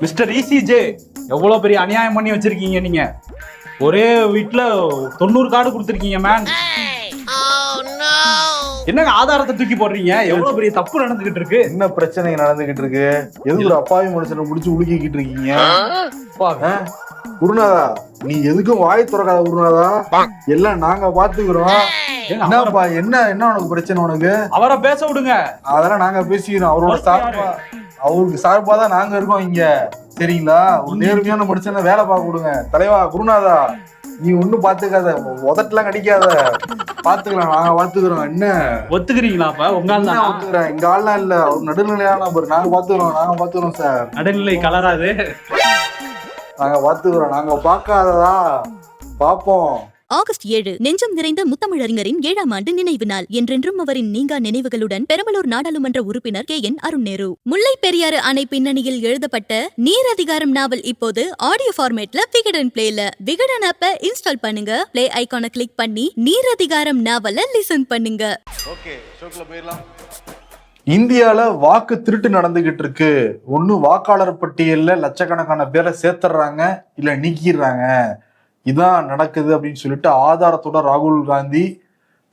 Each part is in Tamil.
மிஸ்டர் இசிஜே, எவ்வளவு பெரிய அநியாயம் பண்ணி வச்சிருக்கீங்க நீங்க. ஒரே வீட்டுல 90 கார்டு கொடுத்துருக்கீங்க மேன். என்னங்க ஆதாரத்தை தூக்கி போடுறீங்க? எவ்வளவு பெரிய தப்பு நடந்துகிட்டு இருக்கு. என்ன பிரச்சனை நடந்துகிட்டு இருக்கு? எதுக்கு ஒரு அப்பாவி மனுஷனை முடிச்சு உலுக்கிக்கிட்டு இருக்கீங்க? குருநாதா, நீ எதுக்கும் வாய் திறக்காத குருநாதா. எல்லாம் நாங்க பாத்துக்கிறோம். என்னப்பா, என்ன உனக்கு பிரச்சனை? உனக்கு அவரை பேச விடுங்க. அதெல்லாம் நாங்க பேசிக்கிறோம். அவருக்கு சார்பா தான் நாங்க இருக்கோம் இங்க, சரிங்களா? ஒரு நேர்மையான மனுஷன வேலை பார்க்க விடுங்க. தலைவா குருநாதா, நீ ஒண்ணும் பாத்துக்காத, உதட்டெல்லாம் கடிக்காத, பாத்துக்கலாம், நாங்க பாத்துக்கிறோம். என்ன ஒத்துக்கிறீங்களாப்பா? உங்க ஆள் தான் ஒத்துக்கிறேன். எங்க ஆள்லாம் இல்ல, ஒரு நடுநிலையான நபர். நாங்க பாத்துக்கிறோம் சார். நடுநிலை கலராது. நாங்க பாத்துக்கிறோம். நாங்க பாக்காததா பாப்போம். ஆகஸ்ட் 7 நெஞ்சம் நிறைந்த முத்தமிழறிஞரின் 7ஆம் ஆண்டு நினைவு நாள். என்றென்றும் அவரின் நீங்கா நினைவுகளுடன் பெரம்பலூர் நாடாளுமன்ற உறுப்பினர் KN அருண் நேரு. முல்லை பெரியாறு அணை பின்னணியில் எழுதப்பட்ட நீர் அதிகாரம் நாவல் இப்போது ஆடியோ ஃபார்மேட்ல விகடன் பிளேல. விகடன் ஆப்பை இன்ஸ்டால் பண்ணுங்க, பிளே ஐகானை கிளிக் பண்ணி நீர் அதிகாரம் நாவலை லிசன் பண்ணுங்க. ஓகே, ஷோக்குள்ள போயிடலாம். இந்தியால வாக்கு திருட்டு நடந்துகிட்டு இருக்கு. ஒண்ணு வாக்காளர் பட்டியல்ல லட்சக்கணக்கான பேரை சேர்த்துறாங்க, இல்ல நீக்கிடுறாங்க. இதான் நடக்குது அப்படின்னு சொல்லிட்டு ஆதாரத்தோட ராகுல் காந்தி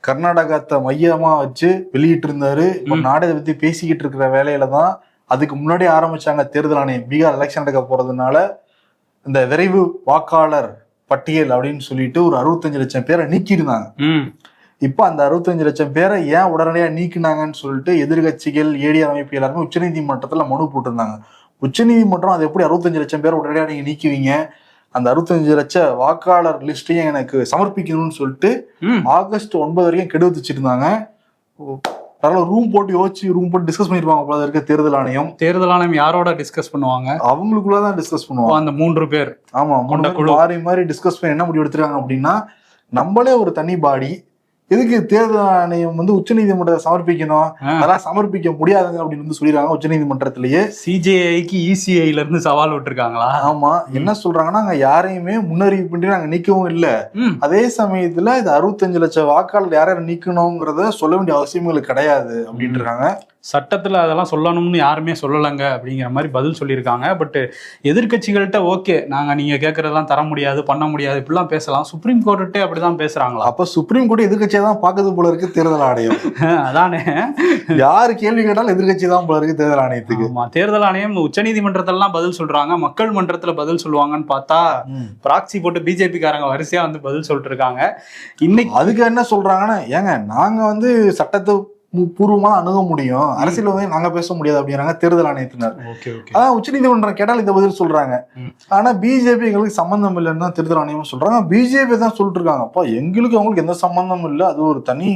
கர்நாடகத்தை மையமா வச்சு வெளியிட்டு இருந்தாரு. இப்ப நாடை பத்தி பேசிக்கிட்டு இருக்கிற வேலையில தான் அதுக்கு முன்னாடி ஆரம்பிச்சாங்க தேர்தல் ஆணையம். பீகார் எலெக்ஷன் நடக்க போறதுனால இந்த விரைவு வாக்காளர் பட்டியல் அப்படின்னு சொல்லிட்டு ஒரு 65 லட்சம் பேரை நீக்கியிருந்தாங்க. இப்ப அந்த 65 லட்சம் பேரை ஏன் உடனடியா நீக்கினாங்கன்னு சொல்லிட்டு எதிர்கட்சிகள், ஏடிஆர் அமைப்பு எல்லாருமே உச்சநீதிமன்றத்துல மனு போட்டிருந்தாங்க. உச்சநீதிமன்றம் அது எப்படி 65 லட்சம் பேரை உடனடியா நீங்க நீக்குவீங்க, அந்த 65 லட்சம் வாக்காளர் லிஸ்டையும் எனக்கு சமர்ப்பிக்கணும்னு சொல்லிட்டு ஆகஸ்ட் 9 வரைக்கும் கெடு வச்சிருந்தாங்க. ரூம் போட்டு டிஸ்கஸ் பண்ணிருப்பாங்க போல இருக்க தேர்தல் ஆணையம். தேர்தல் ஆணையம் யாரோட டிஸ்கஸ் பண்ணுவாங்க? அவங்களுக்குள்ளதான் டிஸ்கஸ் பண்ணுவாங்க, அந்த 3 பேர். ஆமா, மாறி டிஸ்கஸ் பண்ணி என்ன முடிவு எடுத்துருக்காங்க அப்படின்னா, நம்மளே ஒரு தனி பாடி, எதுக்கு தேர்தல் ஆணையம் உச்சநீதிமன்றத்தை சமர்ப்பிக்கணும், அதெல்லாம் சமர்ப்பிக்க முடியாதுங்க அப்படின்னு சொல்லிடுறாங்க உச்சநீதிமன்றத்திலேயே. சிஜேஐக்கு இசிஐல இருந்து சவால் விட்டுருக்காங்களா? ஆமா, என்ன சொல்றாங்கன்னா, நாங்க யாரையுமே முன்னறிவிப்பின்றி நாங்க நீக்கவும் இல்லை. அதே சமயத்துல இது 65 லட்சம் வாக்காளர் யாரும் நீக்கணுங்கிறத சொல்ல வேண்டிய அவசியங்கள் கிடையாது அப்படின்ட்டு இருக்காங்க. சட்டத்துல அதெல்லாம் சொல்லணும்னு யாருமே சொல்லலைங்க அப்படிங்கிற மாதிரி பதில் சொல்லியிருக்காங்க. பட் எதிர்கட்சிகள்கிட்ட ஓகே, நாங்க நீங்க கேட்கறதெல்லாம் தர முடியாது, பண்ண முடியாது, இப்படிலாம் பேசலாம். சுப்ரீம் கோர்ட்டே அப்படிதான் பேசுறாங்களா? அப்ப சுப்ரீம் கோர்ட் எதிர்கட்சியை தான் பாக்குது போல இருக்கு தேர்தல் ஆணையம். அதானே, யாரு கேள்வி கேட்டாலும் எதிர்கட்சி தான் போல இருக்கு தேர்தல் ஆணையத்துக்கு. ஆமா, தேர்தல் ஆணையம் உச்சநீதிமன்றத்திலாம் பதில் சொல்றாங்க, மக்கள் மன்றத்துல பதில் சொல்லுவாங்கன்னு பார்த்தா பிராக்சி போட்டு பிஜேபி காரங்க வரிசையா பதில் சொல்லிட்டு இருக்காங்க. இன்னைக்கு அதுக்கு என்ன சொல்றாங்கன்னா, ஏங்க நாங்க சட்டத்தை பூர்வமா அணுக முடியும், அரசியல் நாங்க பேச முடியாது அப்படிங்கிறாங்க தேர்தல் ஆணையத்தினர். அதான் உச்சநீதிமன்றம் கேட்டால் இந்த பதில் சொல்றாங்க. ஆனா பிஜேபி எங்களுக்கு சம்பந்தம் இல்லைன்னு தான் தேர்தல் ஆணையம் சொல்றாங்க. பிஜேபி தான் சொல்லிட்டு இருக்காங்க, அப்பா எங்களுக்கு அவங்களுக்கு எந்த சம்பந்தமும் இல்லை, அது ஒரு தனி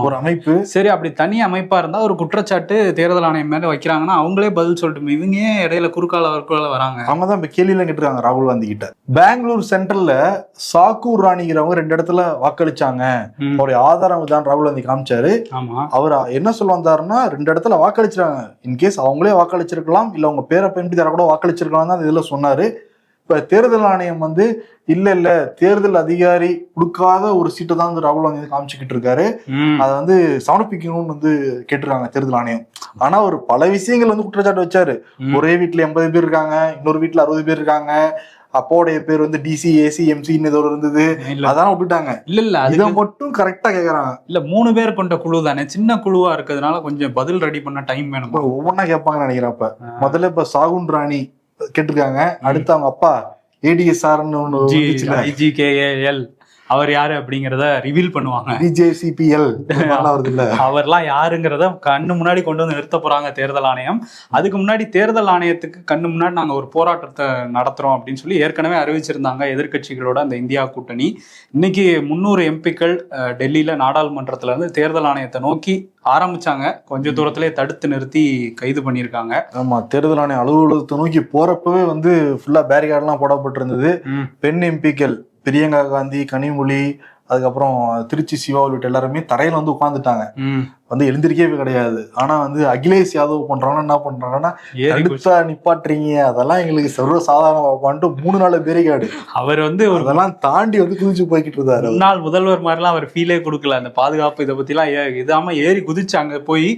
ஒரு அமைப்பு. சரி, அப்படி தனி அமைப்பா இருந்தா ஒரு குற்றச்சாட்டு தேர்தல் ஆணையம் மேல வைக்கிறாங்கன்னா அவங்களே பதில் சொல்லிட்டு இவங்க இடையில குறுக்கால வராங்க. அவங்க தான் இப்ப கேள்வியெல்லாம் கேட்டுருக்காங்க ராகுல் காந்தி கிட்ட. பெங்களூர் சென்ட்ரல்ல சாக்கூர் ராணிங்கிறவங்க 2 இடத்துல வாக்களிச்சாங்க, அவருடைய ஆதாரம் தான் ராகுல் காந்தி காமிச்சாரு. அவர் என்ன சொல்ல வந்தாருன்னா, 2 இடத்துல வாக்களிச்சிருக்காங்க, இன்கேஸ் அவங்களே வாக்களிச்சிருக்கலாம், இல்ல அவங்க பேரை பயன்படுத்தி யார கூட வாக்களிச்சிருக்கலாம் தான் இதுல சொன்னாரு. இப்ப தேர்தல் ஆணையம் இல்ல தேர்தல் அதிகாரி கொடுக்காத ஒரு சீட்டை தான் ராகுல் காந்தி காமிச்சுக்கிட்டு இருக்காரு, அதை சமர்ப்பிக்கணும்னு கேட்டிருக்காங்க தேர்தல் ஆணையம். ஆனா ஒரு பல விஷயங்கள் குற்றச்சாட்டு வச்சாரு. ஒரே வீட்டுல 80 பேர் இருக்காங்க, இன்னொரு வீட்டுல 60 பேர் இருக்காங்க, அப்போடைய பேர் டிசி, ஏசி, எம்சின்னு ஏதோ இருந்தது, அதான் விட்டுட்டாங்க. இல்ல இதை மட்டும் கரெக்டா கேக்குறாங்க. இல்ல 3 பேர் கொண்ட குழு தானே, சின்ன குழுவா இருக்கிறதுனால கொஞ்சம் பதில் ரெடி பண்ண டைம் வேணும். ஒவ்வொன்னா கேட்பாங்கன்னு நினைக்கிறேன். முதல்ல இப்ப சாகுன் ராணி கேட்டிருக்காங்க, அடுத்து அவங்க அப்பா ஏடிஎஸ்ஆர்னு IGKAL அவர் யாரு அப்படிங்கறத ரிவீல் பண்ணுவாங்க. BJCPL அவர்லாம் யாருங்கிறத கண்ணு முன்னாடி கொண்டு நிறுத்த போறாங்க தேர்தல் ஆணையம். அதுக்கு முன்னாடி தேர்தல் ஆணையத்துக்கு கண்ணு முன்னாடி நாங்க ஒரு போராட்டத்தை நடத்துறோம் அப்படின்னு சொல்லி ஏற்கனவே அறிவிச்சிருந்தாங்க எதிர்கட்சிகளோட அந்த இந்தியா கூட்டணி. இன்னைக்கு 300 எம்பிக்கள் டெல்லியில நாடாளுமன்றத்துல இருந்து தேர்தல் ஆணையத்தை நோக்கி ஆரம்பிச்சாங்க. கொஞ்சம் தூரத்திலே தடுத்து நிறுத்தி கைது பண்ணியிருக்காங்க. ஆமா, தேர்தல் ஆணைய அலுவலகத்தை நோக்கி போறப்பவே ஃபுல்லா பேரிகார்ட் எல்லாம் போடப்பட்டிருந்தது. பெண் எம்பிக்கள் பிரியங்கா காந்தி, கனிமொழி, அதுக்கப்புறம் திருச்சி சிவா உள்ளிட்ட எல்லாருமே தரையில உட்காந்துட்டாங்க. வந்து எழுந்திருக்கவே கிடையாது. ஆனா வந்து அகிலேஷ் யாதவ் பண்றாங்கன்னா என்ன பண்றாங்கன்னா அடுத்தா நிப்பாட்டுறீங்க, அதெல்லாம் எங்களுக்கு சர்வ சாதாரண 3-4 பேரிகாடு அவர் வந்து அதெல்லாம் தாண்டி வந்து குதிச்சு போய்கிட்டு இருந்தாரு. முன்னாள் முதல்வர் மாதிரிலாம் அவர் ஃபீலே கொடுக்கல. அந்த பாதுகாப்பு இதை பத்திலாம் இதாம ஏறி குதிச்சு அங்க போய்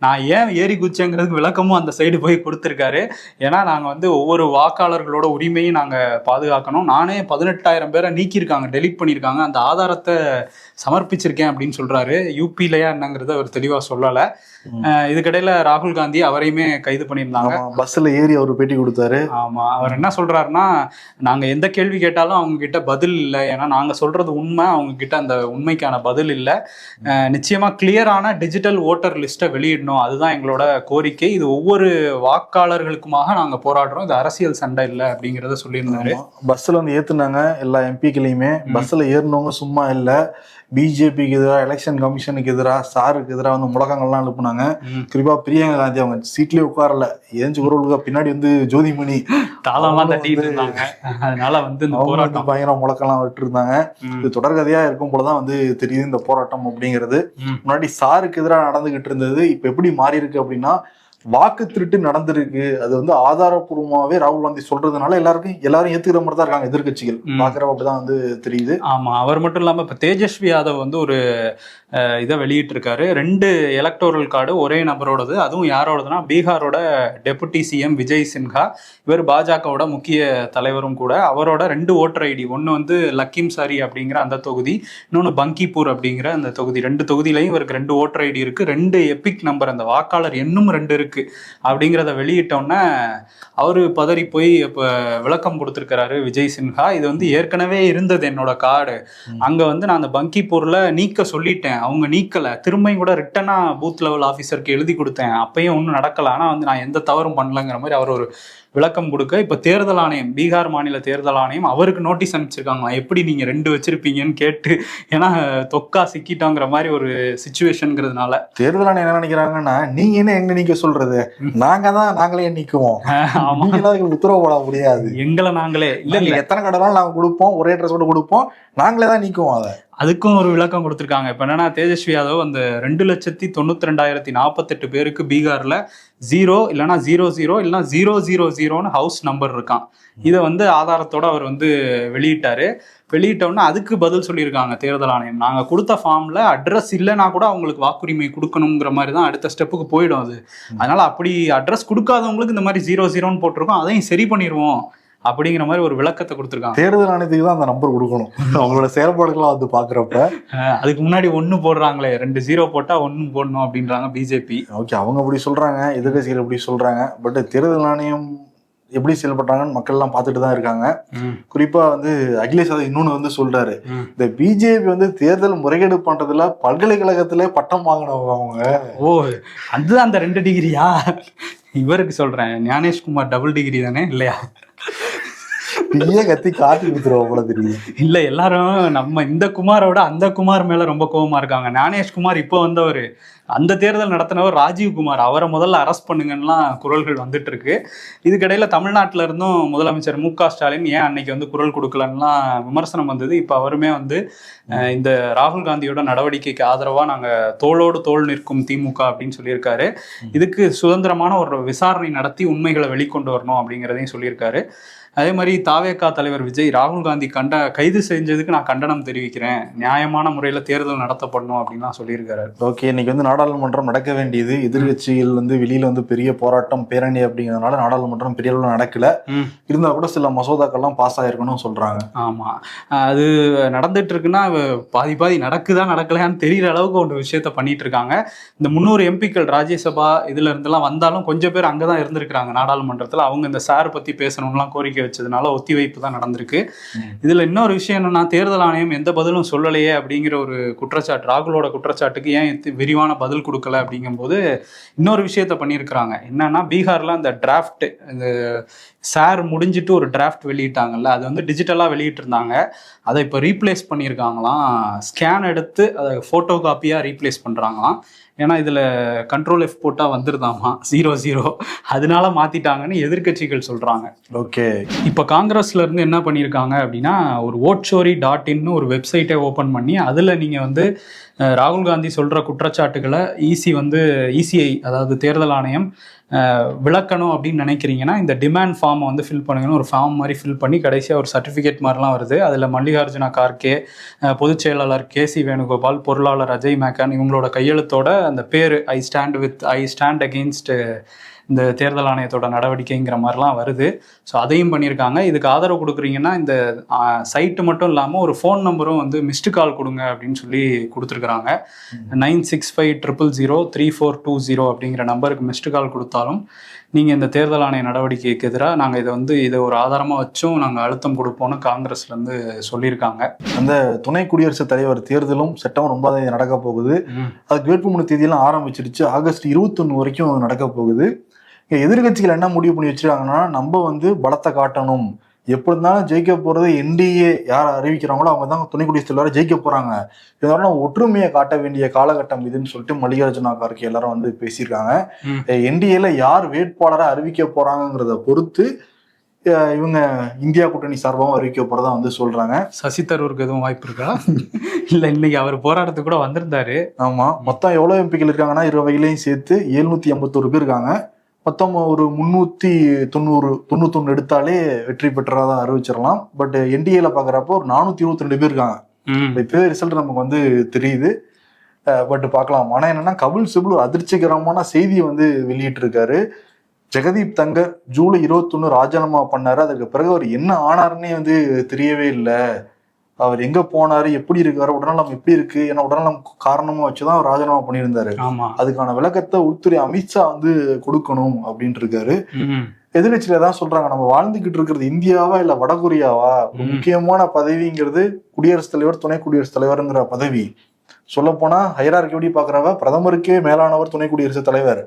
நான் ஏன் ஏறி குதிச்சேங்கிறதுக்கு விளக்கமும் அந்த சைடு போய் கொடுத்துருக்காரு. ஏன்னா நாங்கள் வந்து ஒவ்வொரு வாக்காளர்களோட உரிமையும் நாங்கள் பாதுகாக்கணும். நானே 18,000 பேரை நீக்கியிருக்காங்க, டெலீட் பண்ணியிருக்காங்க, அந்த ஆதாரத்தை சமர்ப்பிச்சிருக்கேன் அப்படின்னு சொல்றாரு. யூபிலையா என்னங்கிறத அவர் தெளிவா சொல்லலை. இதுக்கிடையில ராகுல் காந்தி அவரையுமே கைது பண்ணியிருந்தாங்க. பஸ்ல ஏறி அவர் பேட்டி கொடுத்தாரு. ஆமா, அவர் என்ன சொல்றாருன்னா, நாங்க எந்த கேள்வி கேட்டாலும் அவங்க கிட்ட பதில் இல்லை, ஏன்னா நாங்க சொல்றது உண்மை, அவங்க கிட்ட அந்த உண்மைக்கான பதில் இல்லை. நிச்சயமா கிளியரான டிஜிட்டல் ஓட்டர் லிஸ்ட்டை வெளியிடணும், அதுதான் எங்களோட கோரிக்கை. இது ஒவ்வொரு வாக்காளர்களுக்குமாக நாங்க போராடுறோம், இது அரசியல் சண்டை இல்லை அப்படிங்கிறத சொல்லியிருந்தாரு. பஸ்ல வந்து ஏத்துனாங்க எல்லா எம்பிக்களையுமே. பஸ்ல ஏறினவங்க சும்மா இல்லை, பிஜேபிக்கு எதிராக, எலெக்ஷன் கமிஷனுக்கு எதிராக, சாருக்கு எதிராக வந்து முழக்கங்கள்லாம் எழுப்புனாங்க. குறிப்பா பிரியங்கா காந்தி அவங்க சீட்லயே உட்காரல, ஏஞ்சு குரலுக்கு பின்னாடி வந்து ஜோதிமணி தாளம்லாம் தட்டிட்டு இருந்தாங்க. அதனால வந்து இந்த போராட்டம் பயங்கர முழக்கம்லாம் விட்டு இருந்தாங்க. இது தொடர்கதையா இருக்கும் போலதான் வந்து தெரியுது இந்த போராட்டம் அப்படிங்கிறது. முன்னாடி சாருக்கு எதிராக நடந்துகிட்டு இருந்தது, இப்ப எப்படி மாறி இருக்கு அப்படின்னா வாக்கு திருட்டு நடந்திருக்கு. அது வந்து ஆதாரப்பூர்வமாவே ராகுல் காந்தி சொல்றதுனால எல்லாரும் ஏத்துக்கிற மாதிரி தான் இருக்காங்க எதிர்கட்சிகள். பாக்குறப்ப அப்படிதான் வந்து தெரியுது. ஆமா, அவர் மட்டும் இல்லாம இப்ப தேஜஸ்வி யாதவ் வந்து ஒரு இதை வெளியிட்டு இருக்காரு. 2 எலக்டோரல் கார்டு ஒரே நபரோடது. அதுவும் யாரோடதுன்னா பீகாரோட டெபுட்டி சிஎம் விஜய் சின்ஹா, இவர் பாஜகவோட முக்கிய தலைவரும் கூட. அவரோட 2 ஓட்டர் ஐடி, ஒன்னு வந்து லக்கிம்சாரி அப்படிங்கிற அந்த தொகுதி, இன்னொன்னு பங்கிப்பூர் அப்படிங்கிற அந்த தொகுதி. 2 தொகுதியிலையும் இவருக்கு 2 ஓட்டர் ஐடி இருக்கு, 2 எபிக் நம்பர், அந்த வாக்காளர் எண்ணும் 2 இருக்கு அப்படிங்கிறத வெளியிட்டோன்னே அவரு பதறி போய் இப்ப விளக்கம் கொடுத்திருக்கிறாரு விஜய் சின்ஹா. இது வந்து ஏற்கனவே இருந்தது என்னோட கார்டு, அங்க வந்து நான் அந்த பங்கிப்பூர்ல நீக்க சொல்லிட்டேன், அவங்க நீக்கல, திரும்பியும் கூட ரிட்டனா பூத் லெவல் ஆஃபீஸருக்கு எழுதி கொடுத்தேன், அப்பயும் ஒன்றும் நடக்கல, ஆனா வந்து நான் எந்த தவறும் பண்ணலங்கிற மாதிரி அவர் ஒரு விளக்கம் கொடுக்க, இப்ப தேர்தல் ஆணையம், பீகார் மாநில தேர்தல் ஆணையம் அவருக்கு நோட்டீஸ் அனுப்பிச்சிருக்காங்க, எப்படி நீங்க 2 வச்சிருப்பீங்கன்னு கேட்டு. ஏன்னா தொக்கா சிக்கிட்டோங்கிற மாதிரி ஒரு சிச்சுவேஷன்ங்கிறதுனால தேர்தல் ஆணையம் என்ன நினைக்கிறாங்கன்னா, நீங்க என்ன எங்க நீக்க சொல்றது, நாங்களே நீக்குவோம், உத்தரவு போட முடியாது, எங்களை நாங்களே இல்ல எத்தனை கடலாம் நாங்க கொடுப்போம், ஒரே ட்ரெஸ்ஸோட கொடுப்போம், நாங்களே தான் நீக்குவோம். அதை அதுக்கும் ஒரு விளக்கம் கொடுத்துருக்காங்க. இப்போ என்னன்னா தேஜஸ்வி யாதவ் அந்த 2,92,048 பேருக்கு பீகார்ல 0 இல்லைன்னா 00 இல்லைன்னா 000 ஹவுஸ் நம்பர் இருக்கான். இதை வந்து ஆதாரத்தோட அவர் வந்து வெளியிட்டாரு. வெளியிட்டோன்னா அதுக்கு பதில் சொல்லியிருக்காங்க தேர்தல் ஆணையம், நாங்கள் கொடுத்த ஃபார்ம்ல அட்ரஸ் இல்லைன்னா கூட அவங்களுக்கு வாக்குரிமை கொடுக்கணுங்கிற மாதிரி தான் அடுத்த ஸ்டெப்புக்கு போயிடும் அது. அதனால அப்படி அட்ரஸ் கொடுக்காதவங்களுக்கு இந்த மாதிரி 00 போட்டிருக்கோம், அதையும் சரி பண்ணிடுவோம் அப்படிங்கிற மாதிரி ஒரு விளக்கத்தை கொடுத்துருக்காங்க. தேர்தல் ஆணையத்துக்கு தான் அந்த நம்பர் கொடுக்கணும், அவங்களோட செயல்பாடுகள்லாம் வந்து பாக்குறப்ப. அதுக்கு முன்னாடி 1 போடுறாங்களே, 2 0 போட்டா 1 போடணும் அப்படின்றாங்க பிஜேபி. ஓகே, அவங்க அப்படி சொல்றாங்க, எதிர்கட்சிகள் அப்படி சொல்றாங்க. பட் தேர்தல் ஆணையம் எப்படி செயல்பட்டாங்கன்னு மக்கள் எல்லாம் பார்த்துட்டு தான் இருக்காங்க. குறிப்பா வந்து அகிலேஷ் யாதவ் இன்னொன்னு வந்து சொல்றாரு, இந்த பிஜேபி வந்து தேர்தல் முறைகேடு பண்றதுல பல்கலைக்கழகத்துல பட்டம் வாங்கினவங்க அவங்க. ஓ, அதுதான் அந்த 2 டிகிரியா? இவருக்கு சொல்றேன், ஞானேஷ்குமார் டபுள் டிகிரி தானே இல்லையா? கத்தி காட்டி கொடுத்துருவோம் போல தெரியும். இல்ல, எல்லாரும் நம்ம இந்த குமாரோட அந்த குமார் மேல ரொம்ப கோபமா இருக்காங்க. ஞானேஷ்குமார் இப்போ வந்தவர், அந்த தேர்தல் நடத்தினவர் ராஜீவ்குமார், அவரை முதல்ல அரெஸ்ட் பண்ணுங்கலாம் குரல்கள் வந்துட்டு இருக்கு. இதுக்கிடையில தமிழ்நாட்டில இருந்தும் முதலமைச்சர் மு.க. ஸ்டாலின் ஏன் அன்னைக்கு வந்து குரல் கொடுக்கலன்னா விமர்சனம் வந்தது. இப்ப அவருமே வந்து இந்த ராகுல் காந்தியோட நடவடிக்கைக்கு ஆதரவா நாங்க தோளோடு தோள் நிற்கும் திமுக அப்படின்னு சொல்லியிருக்காரு. இதுக்கு சுதந்திரமான ஒரு விசாரணை நடத்தி உண்மைகளை வெளிக்கொண்டு வரணும் அப்படிங்கிறதையும் சொல்லியிருக்காரு. அதே மாதிரி தாவேகா தலைவர் விஜய் ராகுல் காந்தி கைது செஞ்சதுக்கு நான் கண்டனம் தெரிவிக்கிறேன், நியாயமான முறையில தேர்தல் நடத்தப்படணும் அப்படின்னு சொல்லியிருக்காரு. ஓகே, இன்னைக்கு வந்து நாடாளுமன்றம் நடக்க வேண்டியது, எதிர்கட்சிகள் வந்து வெளியில வந்து பெரிய போராட்டம் பேரணி அப்படிங்கிறதுனால நாடாளுமன்றம் பெரிய அளவில் நடக்கல. இருந்தா கூட சில மசோதாக்கள்லாம் பாஸ் ஆயிருக்கணும் சொல்றாங்க. ஆமா, அது நடந்துட்டு இருக்குன்னா பாதி நடக்குதா நடக்கலையான்னு தெரியற அளவுக்கு ஒரு விஷயத்த பண்ணிட்டு இருக்காங்க. இந்த 300 எம்பிக்கள் ராஜ்யசபா இதுல இருந்தெல்லாம் வந்தாலும் கொஞ்சம் பேர் அங்கதான் இருந்திருக்கிறாங்க நாடாளுமன்றத்துல. அவங்க இந்த சார் பத்தி பேசணும்லாம் கோரிக்கை வச்சதுனால ஒத்திவைப்பு தான் நடந்திருக்கு. இதுல இன்னொரு விஷயம் என்னன்னா, தேர்தல் ஆணையம் எந்த பதிலும் சொல்லலையே அப்படிங்கிற ஒரு குற்றச்சாட்டு, ராகுலோட குற்றச்சாட்டுக்கு ஏன் விரிவான பதில் கொடுக்கல அப்படிங்கும்போது இன்னொரு விஷயத்த பண்ணியிருக்கிறாங்க. என்னன்னா, பீகார்ல அந்த டிராஃப்ட், இந்த சார் முடிஞ்சிட்டு ஒரு டிராஃப்ட் வெளியிட்டாங்கல்ல, அது வந்து டிஜிட்டலா வெளியிட்டு இருந்தாங்க. அதை இப்போ ரீப்ளேஸ் பண்ணியிருக்காங்களாம், ஸ்கேன் எடுத்து அதை ஃபோட்டோ காப்பியாக ரீப்ளேஸ் பண்ணுறாங்களாம். ஏன்னா இதுல கண்ட்ரோல் F போட்டா வந்துருதாமா 0-0, அதனால மாத்திட்டாங்கன்னு எதிர்க்கட்சிகள் சொல்றாங்க. ஓகே, இப்போ காங்கிரஸ்ல இருந்து என்ன பண்ணியிருக்காங்க அப்படின்னா, ஒரு vote.in ஒரு வெப்சைட்டை ஓபன் பண்ணி அதுல நீங்க வந்து ராகுல் காந்தி சொல்ற குற்றச்சாட்டுகளை இசிஐ அதாவது தேர்தல் ஆணையம் விளக்கணும் அப்படின்னு நினைக்கிறீங்கன்னா இந்த டிமாண்ட் ஃபார்மை வந்து ஃபில் பண்ணுங்கன்னு ஒரு ஃபார்ம் மாதிரி ஃபில் பண்ணி கடைசியாக ஒரு சர்டிஃபிகேட் மாதிரிலாம் வருது. அதில் மல்லிகார்ஜுன கார்கே, பொதுச் செயலாளர் KC வேணுகோபால், பொருளாளர் அஜய் மேக்கன் இவங்களோட கையெழுத்தோட அந்த பேர் ஐ ஸ்டாண்ட் அகெயின்ஸ்ட் இந்த தேர்தல் ஆணையத்தோட நடவடிக்கைங்கிற மாதிரிலாம் வருது. ஸோ அதையும் பண்ணியிருக்காங்க. இதுக்கு ஆதரவு கொடுக்குறீங்கன்னா இந்த சைட்டு மட்டும் இல்லாமல் ஒரு ஃபோன் நம்பரும் வந்து மிஸ்டு கால் கொடுங்க அப்படின்னு சொல்லி கொடுத்துருக்குறாங்க. 9650003420 அப்படிங்கிற நம்பருக்கு மிஸ்டு கால் கொடுத்தாலும் நீங்கள் இந்த தேர்தல் ஆணைய நடவடிக்கைக்கு எதிராக நாங்கள் இதை ஒரு ஆதாரமாக வச்சும் நாங்கள் அழுத்தம் கொடுப்போம்னு காங்கிரஸ்லேருந்து சொல்லியிருக்காங்க. அந்த துணை குடியரசுத் தலைவர் தேர்தலும் செப்டம்பர் 9 நடக்க போகுது. அதுக்கு வேட்புமனு தேதியெல்லாம் ஆரம்பிச்சிருச்சு. ஆகஸ்ட் 21 வரைக்கும் நடக்க போகுது. எதிர்கட்சிகள் என்ன முடிவு பண்ணி வச்சிருக்காங்கன்னா, நம்ம வந்து பலத்தை காட்டணும், எப்படி இருந்தாலும் ஜெயிக்க போறது NDA யார் அறிவிக்கிறாங்களோ அவங்க தான் துணை குடியரசுத் தலைவரை ஜெயிக்க போறாங்க, இதனால ஒற்றுமையை காட்ட வேண்டிய காலகட்டம் இதுன்னு சொல்லிட்டு மல்லிகார்ஜுன கார்கே எல்லாரும் வந்து பேசியிருக்காங்க. NDAல யார் வேட்பாளரை அறிவிக்க போறாங்கிறத பொறுத்து இவங்க இந்தியா கூட்டணி சார்பாகவும் அறிவிக்க போறதா வந்து சொல்றாங்க. சசி தரூருக்கு எதுவும் வாய்ப்பு இருக்கா? இல்ல இன்னைக்கு அவர் போராட்டத்துக்கு கூட வந்திருந்தாரு. ஆமா, மொத்தம் எவ்வளவு எம்பிக்கள் இருக்காங்கன்னா 20 வகையிலையும் சேர்த்து 781 பேர் இருக்காங்க. மொத்தம் ஒரு 391 எடுத்தாலே வெற்றி பெற்றதா அறிவிச்சிடலாம். பட் NDAல பாக்குறப்போ ஒரு 422 பேர் இருக்காங்க. இப்பவே ரிசல்ட் நமக்கு வந்து தெரியுது. பட் பார்க்கலாம். ஆனா என்னன்னா, கபில் சிபல் ஒரு அதிர்ச்சிகரமான செய்தியை வந்து வெளியிட்டு இருக்காரு. ஜெகதீப் தங்கர் ஜூலை 21 ராஜினாமா பண்ணாரு. அதுக்கு பிறகு அவர் என்ன ஆனாருன்னே வந்து தெரியவே இல்லை. அவர் எங்க போனாரு, எப்படி இருக்காரு, உடல்நலம் எப்படி இருக்கு, ஏன்னா உடல்நலம் காரணமா வச்சுதான் அவர் ராஜினாமா பண்ணியிருந்தாரு. அதுக்கான விளக்கத்தை உள்துறை அமித்ஷா வந்து கொடுக்கணும் அப்படின்ட்டு இருக்காரு. எதிர்கட்சியில தான் சொல்றாங்க, நம்ம வாழ்ந்துகிட்டு இருக்கிறது இந்தியாவா இல்ல வடகொரியாவா? ஒரு முக்கியமான பதவிங்கிறது குடியரசுத் தலைவர், துணை குடியரசுத் தலைவர்ங்கிற பதவி. சொல்ல போனா ஹைரார்கி எப்படி பாக்குறவ பிரதமருக்கே மேலானவர் துணை குடியரசுத் தலைவர்.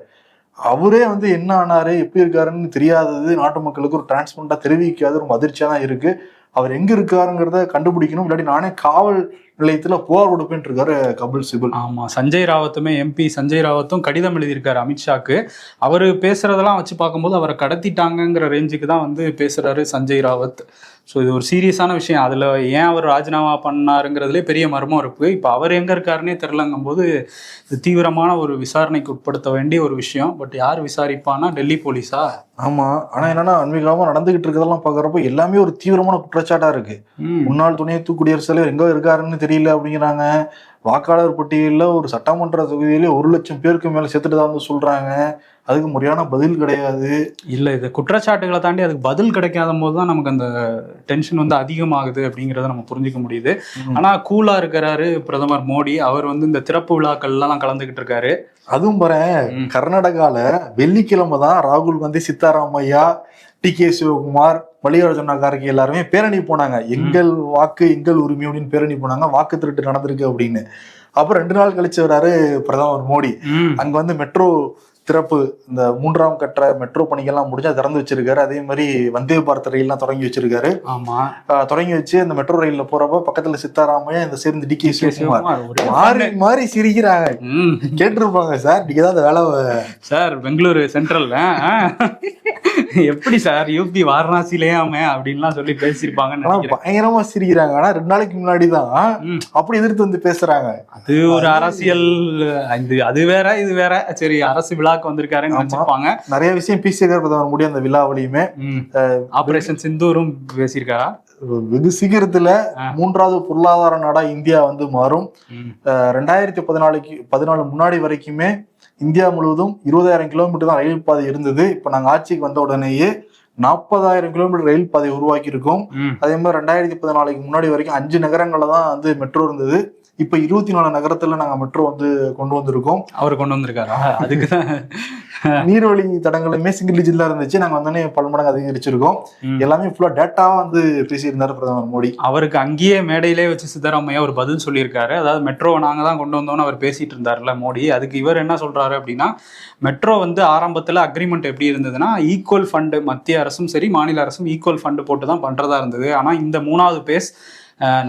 அவரே வந்து என்ன ஆனாரு, எப்படி இருக்காருன்னு தெரியாதது நாட்டு மக்களுக்கு ஒரு டிரான்ஸ்பரண்டா தெரிவிக்காது, ரொம்ப அதிர்ச்சியா தான் இருக்கு. அவர் எங்க இருக்காருங்கிறத கண்டுபிடிக்கணும், இல்லாட்டி நானே காவல் நிலையத்துல புகார் கொடுப்பேன் இருக்காரு கபில் சிபல். ஆமா, சஞ்சய் ராவத்துமே MP சஞ்சய் ராவத்தும் கடிதம் எழுதியிருக்காரு அமித்ஷாக்கு. அவரு பேசுறதெல்லாம் வச்சு பார்க்கும்போது அவரை கடத்திட்டாங்கிற ரேஞ்சுக்கு தான் வந்து பேசுறாரு சஞ்சய் ராவத். ஸோ இது ஒரு சீரியஸான விஷயம். அதில் ஏன் அவர் ராஜினாமா பண்ணாருங்கிறதுலே பெரிய மர்மம் இருக்குது. இப்போ அவர் எங்கே இருக்காருன்னே தெரிலங்கும் போது இது தீவிரமான ஒரு விசாரணைக்கு உட்படுத்த வேண்டிய ஒரு விஷயம். பட் யார் விசாரிப்பான்னா டெல்லி போலீஸா? ஆமாம், ஆனால் என்னன்னா அண்மைக்காலமாக நடந்துகிட்டு இருக்கிறதெல்லாம் பார்க்குறப்போ எல்லாமே ஒரு தீவிரமான குற்றச்சாட்டாக இருக்கு. முன்னாள் துணை குடியரசுத் தலைவர் எங்கே இருக்காருன்னு தெரியல அப்படிங்கிறாங்க. வாக்காளர் பட்டியலில் ஒரு சட்டமன்ற தொகுதியிலே 1 லட்சம் பேருக்கு மேலே சேர்த்துட்டு தான் வந்து சொல்றாங்க. அதுக்கு முறையான பதில் கிடையாது. இல்லை, இது குற்றச்சாட்டுகளை தாண்டி அதுக்கு பதில் கிடைக்காத போது தான் நமக்கு அந்த டென்ஷன் வந்து அதிகமாகுது அப்படிங்கிறத நம்ம புரிஞ்சுக்க முடியுது. ஆனால் கூலாக இருக்கிறாரு பிரதமர் மோடி. அவர் வந்து இந்த திறப்பு விழாக்கள்லாம் கலந்துக்கிட்டு இருக்காரு. அதுவும் பாரு, கர்நாடகால வெள்ளிக்கிழமை தான் ராகுல் காந்தி, சித்தாராமையா, TK சிவகுமார், மல்லிகார்ஜுன கார்கே எல்லாருமே பேரணி போனாங்க. எங்கள் வாக்கு எங்கள் உரிமை அப்படின்னு பேரணி போனாங்க. வாக்கு திருட்டு நடந்திருக்கு அப்படின்னு. அப்புறம் 2 நாள் கழிச்சு வராரு பிரதமர் மோடி. அங்க வந்து மெட்ரோ திறப்பு, இந்த 3ஆம் கட்ட மெட்ரோ பணிகள்லாம் முடிஞ்சா திறந்து வச்சிருக்காரு. அதே மாதிரி வந்தே பாரத் ரயில்லாம் தொடங்கி வச்சிருக்காரு. ஆமா, தொடங்கி வச்சு அந்த மெட்ரோ ரயில்ல போறப்ப பக்கத்துல சித்தாராமையா, இந்த சேர்ந்து TK சிவகுமார் மாறி மாறி சிரிக்கிறாங்க. கேட்டிருப்பாங்க, சார் நீங்க தான் அந்த வேலை சார் பெங்களூரு சென்ட்ரல்ல எப்படி சார் UP வாரணாசிலேயாமே அப்படின்லாம் சொல்லி பேசியிருப்பாங்க. பயங்கரமா சிரிக்கிறாங்க. ஆனா 2 நாளைக்கு முன்னாடிதான் அப்படி எதிர்த்து வந்து பேசுறாங்க. அது ஒரு அரசியல், அது வேற இது வேற. சரி, அரசு விழாக்கு வந்திருக்காருன்னு நினைச்சிருப்பாங்க. நிறைய விஷயம் பேசியிருக்காரு பிரதமர் மோடி அந்த விழாவிலையுமே. ஆபரேஷன் சிந்தூரும் பேசியிருக்காரா. வெகு சீக்கிரத்துல 3வது பொருளாதார நாடா இந்தியா வந்து மாறும். 2014 முன்னாடி வரைக்குமே இந்தியா முழுவதும் 20,000 கிலோமீட்டர் தான் ரயில் பாதை இருந்தது. இப்ப நாங்க ஆட்சிக்கு வந்த உடனேயே 40,000 கிலோமீட்டர் ரயில் பாதை உருவாக்கி இருக்கோம். அதே மாதிரி 2014 முன்னாடி வரைக்கும் 5 நகரங்கள்ல தான் வந்து மெட்ரோ இருந்தது. இப்ப 24 நகரத்துல நாங்க மெட்ரோ வந்து கொண்டு வந்திருக்கோம். அவர் கொண்டு வந்திருக்காரா? அதுக்குதான் நீர்வழி தடங்களுமே சிங்கிள் டிஜிட்ல இருந்துச்சு. நாங்க வந்தோடனே பல மடங்கு அதிகரிச்சிருக்கோம். எல்லாமே ஃபுல்லா டேட்டாவா வந்து பேசியிருந்தாரு பிரதமர் மோடி. அவருக்கு அங்கேயே மேடையிலே வச்சு சித்தராமையா ஒரு பதில் சொல்லியிருக்காரு. அதாவது மெட்ரோவை நாங்க தான் கொண்டு வந்தோம்னு அவர் பேசிட்டு இருந்தாருல மோடி. அதுக்கு இவர் என்ன சொல்றாரு அப்படின்னா, மெட்ரோ வந்து ஆரம்பத்துல அக்ரிமெண்ட் எப்படி இருந்ததுன்னா, ஈக்குவல் ஃபண்டு, மத்திய அரசும் சரி மாநில அரசும் ஈக்குவல் ஃபண்டு போட்டு தான் பண்றதா இருந்தது. ஆனா இந்த 3வது பேஸ்